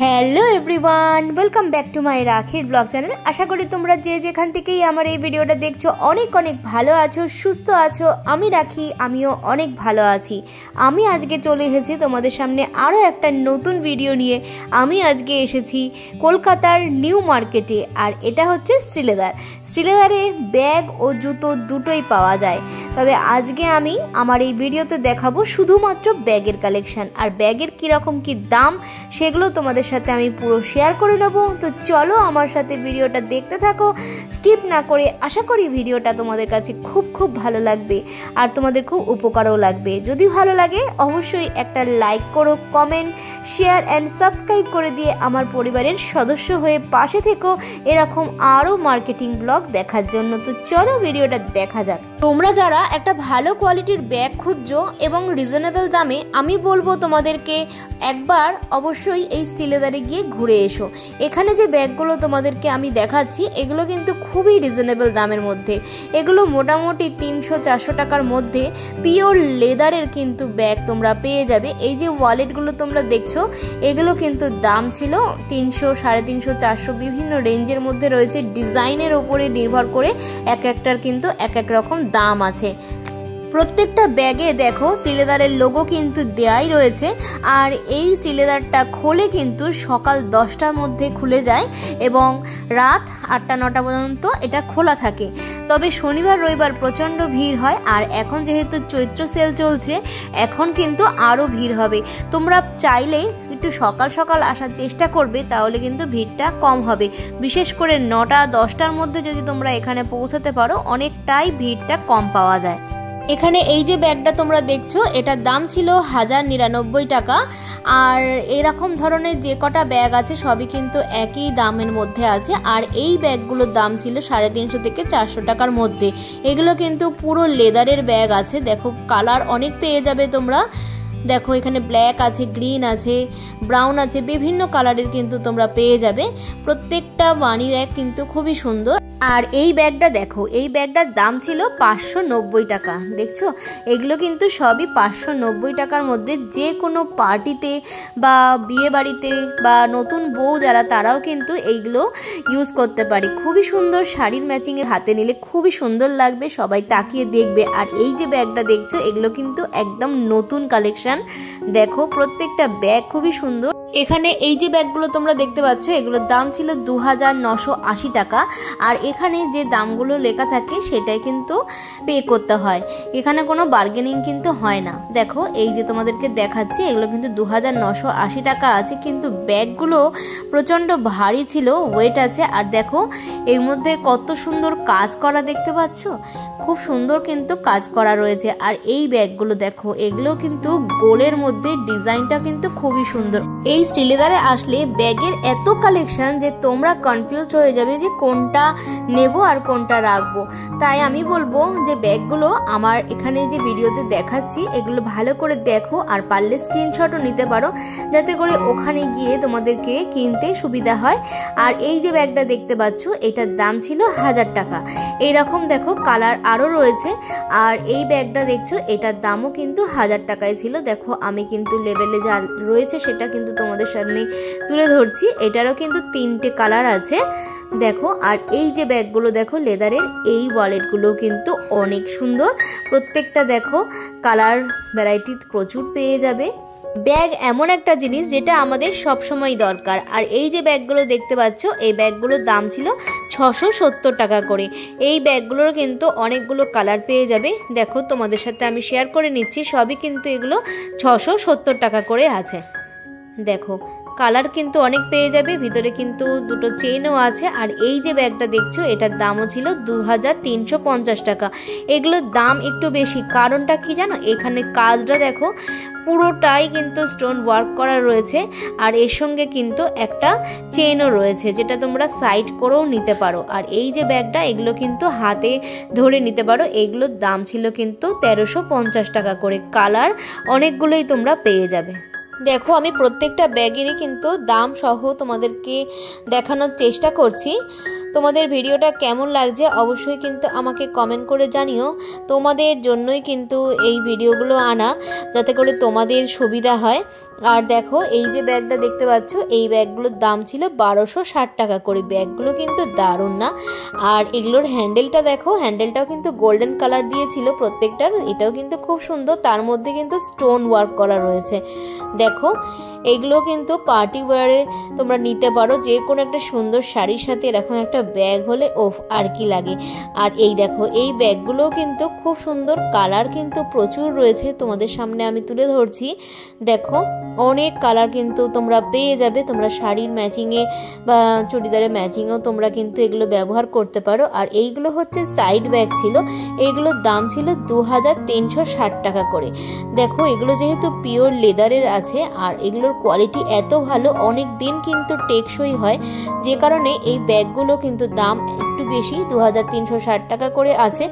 Hello everyone, welcome back to my রাখির blog channel. আশা করি তোমরা যে যেখান থেকেই আমার এই ভিডিওটা দেখছো অনেক অনেক ভালো আছো, সুস্থ আছো। আমি রাখি, আমিও অনেক ভালো আছি। আমি আজকে চলে এসেছি তোমাদের সামনে আরও একটা নতুন ভিডিও নিয়ে। আমি আজকে এসেছি কলকাতার নিউ মার্কেটে, আর এটা হচ্ছে শ্রীলেদারে ব্যাগ ও জুতো দুটোই পাওয়া যায়। তবে আজকে আমি আমার এই ভিডিওতে দেখাবো শুধুমাত্র ব্যাগের কালেকশন, আর ব্যাগের কীরকম কী দাম সেগুলো তোমাদের সাথে আমি পুরো শেয়ার করে নেব। তো চলো আমার সাথে ভিডিওটা দেখতে থাকো, স্কিপ না করে। আশা করি ভিডিওটা তোমাদের কাছে খুব ভালো লাগবে আর তোমাদের খুব উপকারও লাগবে। যদি ভালো লাগে অবশ্যই একটা লাইক করো, কমেন্ট, শেয়ার অ্যান্ড সাবস্ক্রাইব করে দিয়ে আমার পরিবারের সদস্য হয়ে পাশে থেকো এরকম আরও মার্কেটিং ব্লগ দেখার জন্য। তো চলো ভিডিওটা দেখা যাক। তোমরা যারা একটা ভালো কোয়ালিটির ব্যাগ খুঁজছো এবং রিজনেবল দামে, আমি বলবো তোমাদেরকে একবার অবশ্যই এই শ্রীলেদারে গিয়ে ঘুরে এসো। এখানে যে ব্যাগগুলো তোমাদেরকে আমি দেখাচ্ছি এগুলো কিন্তু খুবই রিজনেবল দামের মধ্যে। এগুলো মোটামুটি 300-400 টাকার মধ্যে পিওর লেদারের কিন্তু ব্যাগ তোমরা পেয়ে যাবে। এই যে ওয়ালেটগুলো তোমরা দেখছো এগুলো কিন্তু দাম ছিল 300, 350, 400 বিভিন্ন রেঞ্জের মধ্যে রয়েছে। ডিজাইনের ওপরে নির্ভর করে এক একটার কিন্তু এক এক রকম দাম আছে। প্রত্যেকটা ব্যাগে দেখো শ্রীলেদারের লোগো কিন্তু দেয়াই রয়েছে। আর এই শ্রীলেদারটা খোলে কিন্তু সকাল 10টার মধ্যে খুলে যায় এবং রাত 8টা-9টা পর্যন্ত এটা খোলা থাকে। তবে শনিবার রবিবার প্রচণ্ড ভিড় হয়, আর এখন যেহেতু চৈত্র সেল চলছে এখন কিন্তু আরও ভিড় হবে। তোমরা চাইলে একটু সকাল সকাল আসার চেষ্টা করবে, তাহলে কিন্তু ভিড়টা কম হবে। বিশেষ করে 9টা-10টার মধ্যে যদি তোমরা এখানে পৌঁছাতে পারো অনেকটাই ভিড়টা কম পাওয়া যায়। এখানে এই যে ব্যাগটা তোমরা দেখছো এটার দাম ছিল 1099 টাকা। আর এরকম ধরনের যে কটা ব্যাগ আছে সবই কিন্তু একই দামের মধ্যে আছে। আর এই ব্যাগগুলোর দাম ছিল 350 থেকে 400 টাকার মধ্যে। এগুলো কিন্তু পুরো লেদারের ব্যাগ আছে। দেখো কালার অনেক পেয়ে যাবে তোমরা। দেখো এখানে ব্ল্যাক আছে, গ্রিন আছে, ব্রাউন আছে, বিভিন্ন কালারের কিন্তু তোমরা পেয়ে যাবে। প্রত্যেকটা মানি ব্যাগ কিন্তু খুবই সুন্দর। আর এই ব্যাগটা দেখো, এই ব্যাগটার দাম ছিল 590 টাকা। দেখছো এগুলো কিন্তু সবই 590 টাকার মধ্যে। যে কোনো পার্টিতে বা বিয়ে বাড়িতে বা নতুন বউ যারা তারাও কিন্তু এইগুলো ইউজ করতে পারে। খুবই সুন্দর, শাড়ির ম্যাচিংয়ে হাতে নিলে খুবই সুন্দর লাগবে, সবাই তাকিয়ে দেখবে। আর এই যে ব্যাগটা দেখছো এগুলো কিন্তু একদম নতুন কালেকশন। দেখো প্রত্যেকটা ব্যাগ খুবই সুন্দর। এখানে এই যে ব্যাগগুলো তোমরা দেখতে পাচ্ছ এগুলোর দাম ছিল 2980 টাকা। আর এখানে যে দামগুলো লেখা থাকে সেটাই কিন্তু পে করতে হয়, এখানে কোনো বার্গেনিং কিন্তু হয় না। দেখো এই যে তোমাদেরকে দেখাচ্ছি এগুলো কিন্তু 2980 টাকা আছে, কিন্তু ব্যাগগুলো প্রচণ্ড ভারী ছিল, ওয়েট আছে। আর দেখো এর মধ্যে কত সুন্দর কাজ করা দেখতে পাচ্ছ, খুব সুন্দর কিন্তু কাজ করা রয়েছে। আর এই ব্যাগগুলো দেখো এগুলো কিন্তু গোলের মধ্যে, ডিজাইনটা কিন্তু খুবই সুন্দর। এই শ্রীলেদারে আসলে ব্যাগের এত কালেকশন যে তোমরা কনফিউজড হয়ে যাবে যে কোনটা নেব আর কোনটা রাখবো। তাই আমি বলবো যে ব্যাগগুলো আমার এখানে যে ভিডিওতে দেখাচ্ছি এগুলো ভালো করে দেখো, আর পারলে স্ক্রিনশটও নিতে পারো যাতে করে ওখানে গিয়ে তোমাদেরকে কিনতে সুবিধা হয়। আর এই যে ব্যাগটা দেখতে পাচ্ছ এটার দাম ছিল 1000 টাকা। এইরকম দেখো কালার আরও রয়েছে। আর এই ব্যাগটা দেখছো এটার দামও কিন্তু 1000 টাকায় ছিল। দেখো আমি কিন্তু লেবেলে যা রয়েছে সেটা কিন্তু তোমাদের সামনে তুলে ধরছি। এটারও কিন্তু 3টে কালার আছে দেখো। আর এই যে ব্যাগগুলো দেখো লেদারের, এই ওয়ালেটগুলো কিন্তু অনেক সুন্দর। প্রত্যেকটা দেখো কালার ভ্যারাইটি প্রচুর পেয়ে যাবে। ব্যাগ এমন একটা জিনিস যেটা আমাদের সবসময় দরকার। আর এই যে ব্যাগগুলো দেখতে পাচ্ছ এই ব্যাগগুলোর দাম ছিল 670 টাকা করে। এই ব্যাগগুলোর কিন্তু অনেকগুলো কালার পেয়ে যাবে। দেখো তোমাদের সাথে আমি শেয়ার করে নিচ্ছি, সবই কিন্তু এগুলো 670 টাকা করে আছে। দেখো কালার কিন্তু অনেক পেয়ে যাবে, ভিতরে কিন্তু দুটো চেইনও আছে। আর এই যে ব্যাগটা দেখছো এটার দামও ছিল 2350 টাকা। এগুলোর দাম একটু বেশি, কারণটা কি জানো, এখানে কাজটা দেখো পুরোটাই কিন্তু স্টোন ওয়ার্ক করা রয়েছে। আর এর সঙ্গে কিন্তু একটা চেইনও রয়েছে যেটা তোমরা সাইড করেও নিতে পারো। আর এই যে ব্যাগটা এগুলো কিন্তু হাতে ধরে নিতে পারো। এগুলোর দাম ছিল কিন্তু 1350 টাকা করে। কালার অনেকগুলোই তোমরা পেয়ে যাবে। দেখো আমি প্রত্যেকটা ব্যাগেরই কিন্তু দাম সহ তোমাদেরকে দেখানোর চেষ্টা করছি। তোমাদের ভিডিওটা কেমন লাগছে অবশ্যই কিন্তু আমাকে কমেন্ট করে জানিও। তোমাদের জন্যই কিন্তু এই ভিডিওগুলো আনা, যাতে করে তোমাদের সুবিধা হয়। আর দেখো এই যে ব্যাগটা দেখতে পাচ্ছ, এই ব্যাগগুলোর দাম ছিল 1260 টাকা করে। ব্যাগগুলো কিন্তু দারুণ না? আর এগুলোর হ্যান্ডেলটা দেখো, হ্যান্ডেলটাও কিন্তু গোল্ডেন কালার দিয়েছিল প্রত্যেকটার। এটাও কিন্তু খুব সুন্দর, তার মধ্যে কিন্তু স্টোন ওয়ার্ক করা রয়েছে। দেখো এগুলো কিন্তু পার্টি ওয়্যারে তোমরা নিতে পারো, যে কোনো একটা সুন্দর শাড়ির সাথে এরকম একটা ব্যাগ হলে ওফ আর কি লাগে। আর এই দেখো এই ব্যাগগুলোও কিন্তু খুব সুন্দর, কালার কিন্তু প্রচুর রয়েছে, তোমাদের সামনে আমি তুলে ধরছি। দেখো অনেক কালার কিন্তু তোমরা পেয়ে যাবে, তোমরা শাড়ির ম্যাচিংয়ে বা চুড়িদারের ম্যাচিংয়েও তোমরা কিন্তু এগুলো ব্যবহার করতে পারো। আর এইগুলো হচ্ছে সাইড ব্যাগ ছিল, এইগুলোর দাম ছিল 2360 টাকা করে। দেখো এগুলো যেহেতু পিওর লেদারের আছে আর এগুলোর কোয়ালিটি এত ভালো, অনেক দিন কিন্তু টেকসই হয়, যে কারণে এই ব্যাগগুলো কিন্তু দাম একটু বেশি, 2360 টাকা করে আছে।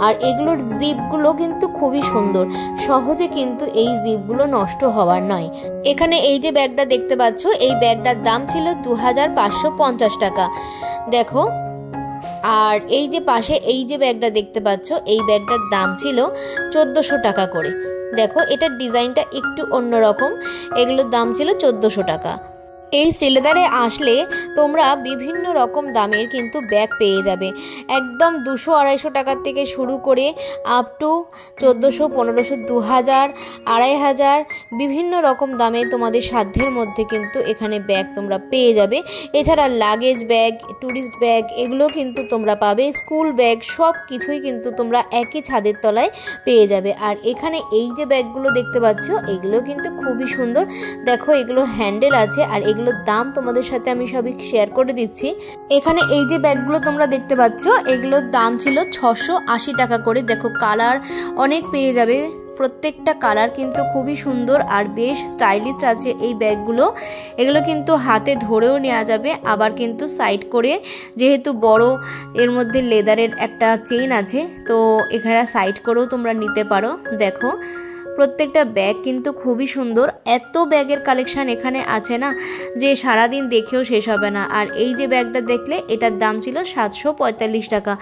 আর এগুলোর জিপগুলো কিন্তু খুবই সুন্দর, সহজে কিন্তু এই জিপগুলো নষ্ট হওয়ার নয়। এখানে এই যে ব্যাগটা দেখতে পাচ্ছ, এই ব্যাগটার দাম ছিল 2550 টাকা। দেখো আর এই যে পাশে এই যে ব্যাগটা দেখতে পাচ্ছ, এই ব্যাগটার দাম ছিল 1400 টাকা করে। দেখো এটার ডিজাইনটা একটু অন্যরকম, এগুলোর দাম ছিল 1400 টাকা। এই শ্রীলেদারে আসলে তোমরা বিভিন্ন রকম দামের কিন্তু ব্যাগ পেয়ে যাবে, একদম 200-250 টাকার থেকে শুরু করে আপ টু 1400, 1500, 2000, 2500 বিভিন্ন রকম দামে তোমাদের সাধ্যের মধ্যে কিন্তু এখানে ব্যাগ তোমরা পেয়ে যাবে। এছাড়া লাগেজ ব্যাগ, ট্যুরিস্ট ব্যাগ এগুলো কিন্তু তোমরা পাবে, স্কুল ব্যাগ সব কিছুই কিন্তু তোমরা একই ছাদের তলায় পেয়ে যাবে। আর এখানে এই যে ব্যাগগুলো দেখতে পাচ্ছ, এগুলো কিন্তু খুবই সুন্দর। দেখো এগুলোর হ্যান্ডেল আছে, আর এগুলোর দাম তোমাদের সাথে আমি সবই শেয়ার করে দিচ্ছি। এখানে এই যে ব্যাগগুলো তোমরা দেখতে পাচ্ছ, এগুলোর দাম ছিল 680 টাকা করে। দেখো কালার অনেক পেয়ে যাবে, প্রত্যেকটা কালার কিন্তু খুবই সুন্দর আর বেশ স্টাইলিশ আছে এই ব্যাগগুলো। এগুলো কিন্তু হাতে ধরেও নেওয়া যাবে, আবার কিন্তু সাইড করে, যেহেতু বড় এর মধ্যে লেদারের একটা চেইন আছে, তো এখানে সাইড করেও তোমরা নিতে পারো। দেখো প্রত্যেকটা ব্যাগ কিন্তু খুবই সুন্দর, এত ব্যাগের কালেকশন এখানে আছে না যে সারাদিন দেখেও শেষ হবে না। আর এই যে ব্যাগটা দেখলে, এটার দাম ছিল 745 টাকা।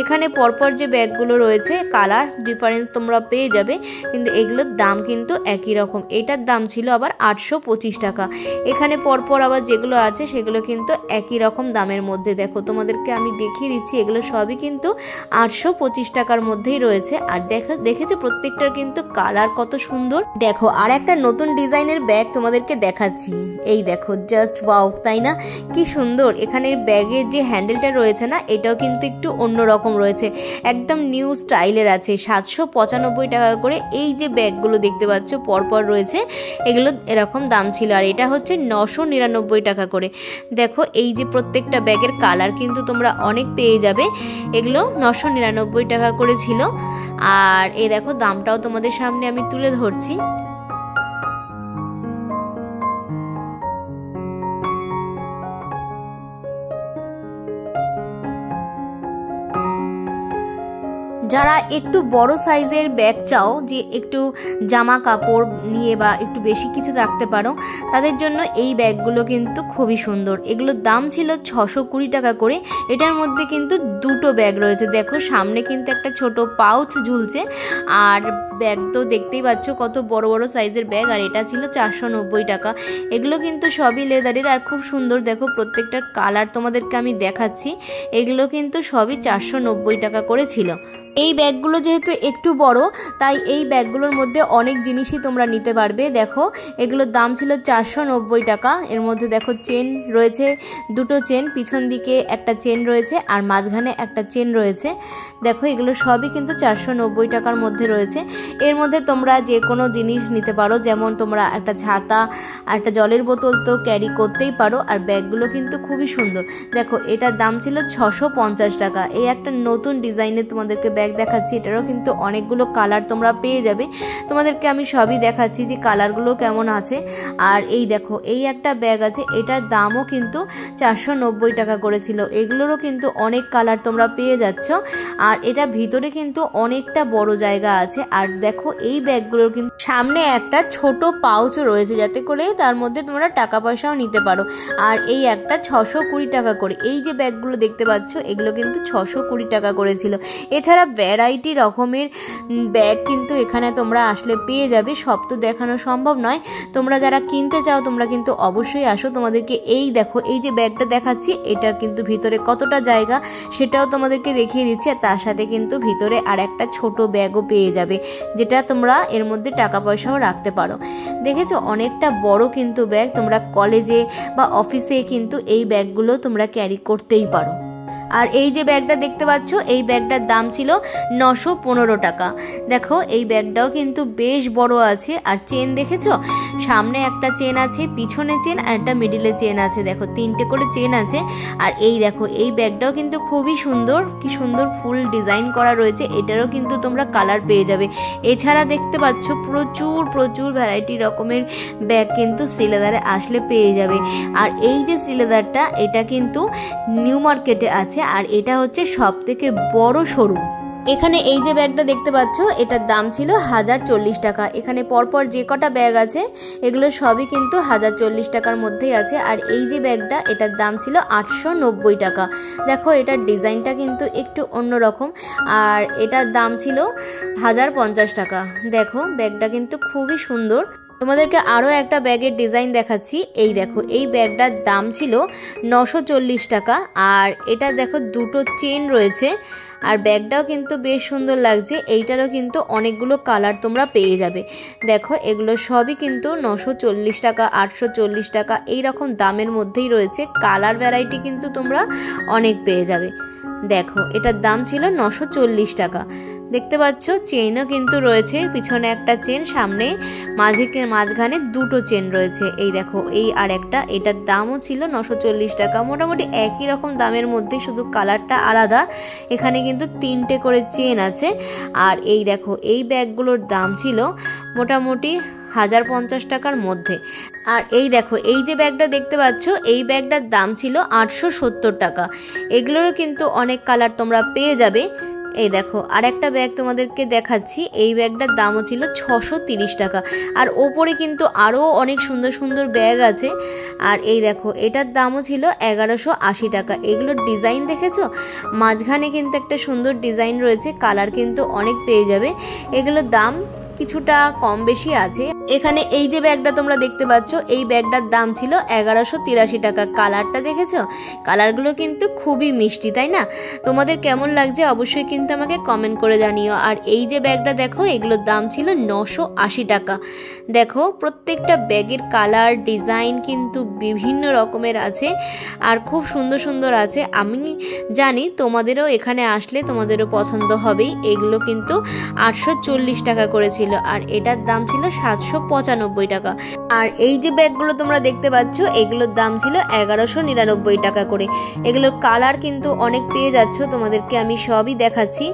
এখানে পরপর যে ব্যাগগুলো রয়েছে কালার ডিফারেন্স তোমরা পেয়ে যাবে, কিন্তু এগুলোর দাম কিন্তু একই রকম। এটার দাম ছিল আবার 825 টাকা। এখানে পরপর আবার যেগুলো আছে সেগুলো কিন্তু একই রকম দামের মধ্যে। দেখো তোমাদেরকে আমি দেখিয়ে দিচ্ছি, এগুলো সবই কিন্তু 825 টাকার মধ্যেই রয়েছে। আর দেখেছো প্রত্যেকটার কিন্তু কালার কত সুন্দর। দেখো আর একটা নতুন ডিজাইনের ব্যাগ তোমাদেরকে দেখাচ্ছি, এই দেখো জাস্ট ওয়াও, তাই না? কি সুন্দর। এখানে ব্যাগের যে হ্যান্ডেলটা রয়েছে না, এটাও কিন্তু একটু অন্যরকম রয়েছে, একদম নিউ স্টাইলের আছে। 795 টাকা করে এই যে ব্যাগগুলো দেখতে পাচ্ছ পরপর রয়েছে, এগুলো এরকম দাম ছিল। আর এটা হচ্ছে 999 টাকা করে। দেখো এই যে প্রত্যেকটা ব্যাগের কালার কিন্তু তোমরা অনেক পেয়ে যাবে, এগুলো 999 টাকা করে ছিল। আর এই দেখো দামটাও তোমাদের সামনে আমি তুলে ধরছি। যারা একটু বড় সাইজের ব্যাগ চাও, যে একটু জামা কাপড় নিয়ে বা একটু বেশি কিছু রাখতে পারো, তাদের জন্য এই ব্যাগগুলো কিন্তু খুবই সুন্দর। এগুলোর দাম ছিল 620 টাকা করে। এটার মধ্যে কিন্তু দুটো ব্যাগ রয়েছে। দেখো সামনে কিন্তু একটা ছোট পাউচ ঝুলছে, আর ব্যাগ তো দেখতেই পাচ্ছ কত বড় বড় সাইজের ব্যাগ। আর এটা ছিল 490 টাকা। এগুলো কিন্তু সবই লেদারের আর খুব সুন্দর। দেখো প্রত্যেকটার কালার তোমাদেরকে আমি দেখাচ্ছি, এগুলো কিন্তু সবই 490 টাকা করে ছিল। এই ব্যাগগুলো যেহেতু একটু বড়, তাই এই ব্যাগগুলোর মধ্যে অনেক জিনিসই তোমরা নিতে পারবে। দেখো এগুলোর দাম ছিল 490 টাকা। এর মধ্যে দেখো চেন রয়েছে, দুটো চেন, পিছন দিকে একটা চেন রয়েছে আর মাঝখানে একটা চেন রয়েছে। দেখো এগুলো সবই কিন্তু 490 টাকার মধ্যে রয়েছে। এর মধ্যে তোমরা যে কোনো জিনিস নিতে পারো, যেমন তোমরা একটা ছাতা আর একটা জলের বোতল তো ক্যারি করতেই পারো। আর ব্যাগগুলো কিন্তু খুবই সুন্দর। দেখো এটার দাম ছিল 650 টাকা। এই একটা নতুন ডিজাইনের তোমাদেরকে ব্যাগ দেখাচ্ছি, এটারও কিন্তু অনেকগুলো কালার তোমরা পেয়ে যাবে। তোমাদেরকে আমি সবই দেখাচ্ছি যে কালারগুলো কেমন আছে। আর এই দেখো এই একটা ব্যাগ আছে, এটার দামও কিন্তু 490 টাকা করেছিল। এগুলোরও কিন্তু অনেক কালার তোমরা পেয়ে যাচ্ছ। আর এটার ভিতরে কিন্তু অনেকটা বড় জায়গা আছে। আর দেখো এই ব্যাগগুলোর কিন্তু সামনে একটা ছোট পাউচও রয়েছে, যাতে করে তার মধ্যে তোমরা টাকা পয়সাও নিতে পারো। আর এই একটা 620 টাকা করে। এই যে ব্যাগগুলো দেখতে পাচ্ছ এগুলো কিন্তু 620 টাকা করেছিল। এছাড়া ভ্যারাইটি রকমের ব্যাগ কিন্তু এখানে তোমরা আসলে পেয়ে যাবে। সব তো দেখানো সম্ভব নয়। তোমরা যারা কিনতে চাও তোমরা কিন্তু অবশ্যই আসো। তোমাদেরকে এই দেখো এই যে ব্যাগটা দেখাচ্ছি, এটার কিন্তু ভিতরে কতটা জায়গা সেটাও তোমাদেরকে দেখিয়ে দিচ্ছি। আর তার সাথে কিন্তু ভিতরে আর একটা ছোট ব্যাগও পেয়ে যাবে, যেটা তোমরা এর মধ্যে টাকা পয়সাও রাখতে পারো। দেখেছো অনেকটা বড় কিন্তু ব্যাগ। তোমরা কলেজে বা অফিসে কিন্তু এই ব্যাগগুলো তোমরা ক্যারি করতেই পারো। আর এই যে ব্যাগটা দেখতে পাচ্ছ এই ব্যাগটার দাম ছিল 915 টাকা। দেখো এই ব্যাগটাও কিন্তু বেশ বড় আছে। আর চেন দেখেছো, সামনে একটা চেন আছে, পিছনে চেন আর একটা মিডিলে চেন আছে। দেখো 3টে করে চেন আছে। আর এই দেখো এই ব্যাগটাও কিন্তু খুবই সুন্দর, কি সুন্দর ফুল ডিজাইন করা রয়েছে। এটারও কিন্তু তোমরা কালার পেয়ে যাবে। এছাড়া দেখতে পাচ্ছ প্রচুর ভ্যারাইটি রকমের ব্যাগ কিন্তু শ্রীলেদারে আসলে পেয়ে যাবে। আর এই যে শ্রীলেদারটা এটা কিন্তু নিউ মার্কেটে আছে। আর এটা হচ্ছে সবথেকে বড় শোরুম। এখানে এই যে ব্যাগটা দেখতে পাচ্ছ এটার দাম ছিল 1040 টাকা। এখানে পরপর যে কটা ব্যাগ আছে এগুলো সবই কিন্তু 1040 টাকার মধ্যেই আছে। আর এই যে ব্যাগটা এটার দাম ছিল 890 টাকা। দেখো এটার ডিজাইনটা কিন্তু একটু অন্যরকম। আর এটার দাম ছিল 1050 টাকা। দেখো ব্যাগটা কিন্তু খুবই সুন্দর। তোমাদেরকে আরও একটা ব্যাগের ডিজাইন দেখাচ্ছি। এই দেখো এই ব্যাগটার দাম ছিল 940 টাকা। আর এটা দেখো দুটো চেন রয়েছে। আর ব্যাগটাও কিন্তু বেশ সুন্দর লাগছে। এইটারও কিন্তু অনেকগুলো কালার তোমরা পেয়ে যাবে। দেখো এগুলো সবই কিন্তু 940 টাকা 840 টাকা এই রকম দামের মধ্যেই রয়েছে। কালার ভ্যারাইটি কিন্তু তোমরা অনেক পেয়ে যাবে। দেখো এটার দাম ছিল 940 টাকা। দেখতে পাচ্ছ চেনও কিন্তু রয়েছে, পিছনে একটা চেন, সামনে মাঝখানে দুটো চেন রয়েছে। এই দেখো এই আর একটা, এটার দামও ছিল 940 টাকা। মোটামুটি একই রকম দামের মধ্যে, শুধু কালারটা আলাদা। এখানে কিন্তু 3টে করে চেন আছে। আর এই দেখো এই ব্যাগগুলোর দাম ছিল মোটামুটি 1050 টাকার মধ্যে। আর এই দেখো এই যে ব্যাগটা দেখতে পাচ্ছ এই ব্যাগটার দাম ছিল 870 টাকা। এগুলোরও কিন্তু অনেক কালার তোমরা পেয়ে যাবে। এই দেখো আর একটা ব্যাগ তোমাদেরকে দেখাচ্ছি। এই ব্যাগটার দামও ছিল 630 টাকা। আর ওপরে কিন্তু আরও অনেক সুন্দর সুন্দর ব্যাগ আছে। আর এই দেখো এটার দামও ছিল 1180 টাকা। এগুলোর ডিজাইন দেখেছো, মাঝখানে কিন্তু একটা সুন্দর ডিজাইন রয়েছে। কালার কিন্তু অনেক পেয়ে যাবে। এগুলোর দাম কিছুটা কম বেশি আছে। এখানে এই যে ব্যাগটা তোমরা দেখতে পাচ্ছ এই ব্যাগটার দাম ছিল 1183 টাকা। কালারটা দেখেছো, কালারগুলো কিন্তু খুবই মিষ্টি, তাই না? তোমাদের কেমন লাগছে অবশ্যই কিন্তু আমাকে কমেন্ট করে জানিও। আর এই যে ব্যাগটা দেখো এগুলোর দাম ছিল 980 টাকা। দেখো প্রত্যেকটা ব্যাগের কালার ডিজাইন কিন্তু বিভিন্ন রকমের আছে আর খুব সুন্দর সুন্দর আছে। আমি জানি তোমাদেরও এখানে আসলে তোমাদেরও পছন্দ হবেই। এগুলো কিন্তু 840 টাকা করেছিল আর এটার দাম ছিল 795 টাকা। আর এই যে ব্যাগগুলো তোমরা দেখতে পাচ্ছ এগুলোর দাম ছিল 1199 টাকা করে। এগুলোর কালার কিন্তু অনেক পেয়ে যাচ্ছ, তোমাদেরকে আমি সবই দেখাচ্ছি।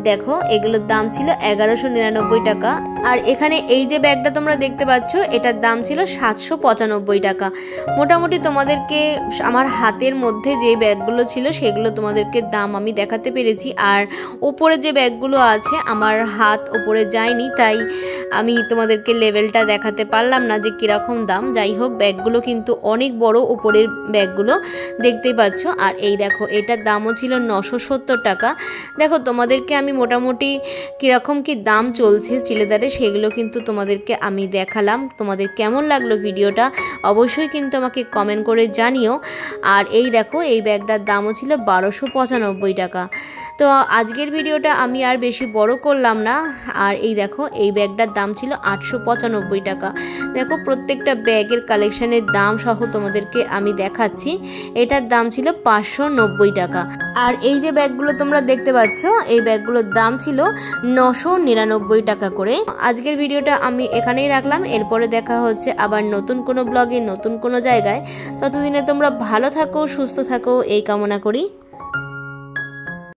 দেখো এগুলোর দাম ছিল 1199 টাকা। আর এখানে এই যে ব্যাগটা তোমরা দেখতে পাচ্ছ এটার দাম ছিল 795 টাকা। মোটামুটি তোমাদেরকে আমার হাতের মধ্যে যে ব্যাগগুলো ছিল সেগুলো তোমাদেরকে দাম আমি দেখাতে পেরেছি। আর ওপরে যে ব্যাগগুলো আছে আমার হাত ওপরে যায়নি, তাই আমি তোমাদেরকে লেভেলটা দেখাতে পারলাম না যে কিরকম দাম। যাই হোক ব্যাগগুলো কিন্তু অনেক বড়, ওপরের ব্যাগগুলো দেখতেই পাচ্ছ। আর এই দেখো এটার দামও ছিল 970 টাকা। দেখো তোমাদেরকে আমি মোটামুটি কিরকম কি দাম চলছে শ্রীলেদারে সেগুলো কিন্তু তোমাদেরকে আমি দেখালাম। তোমাদের কেমন লাগলো ভিডিওটা অবশ্যই কিন্তু আমাকে কমেন্ট করে জানিও। আর এই দেখো এই ব্যাগটার দামও ছিল 1295 টাকা। তো আজকের ভিডিওটা আমি আর বেশি বড় করলাম না। আর এই দেখো এই ব্যাগটার দাম ছিল 895 টাকা। দেখো প্রত্যেকটা ব্যাগের কালেকশনের দাম সহ তোমাদেরকে আমি দেখাচ্ছি। এটার দাম ছিল 590 টাকা। আর এই যে ব্যাগগুলো তোমরা দেখতে পাচ্ছ এই ব্যাগগুলোর দাম ছিল 999 টাকা করে। আজকের ভিডিওটা আমি এখানেই রাখলাম। এরপরে দেখা হচ্ছে আবার নতুন কোনো ব্লগে নতুন কোনো জায়গায়। ততদিনে তোমরা ভালো থাকো, সুস্থ থাকো এই কামনা করি।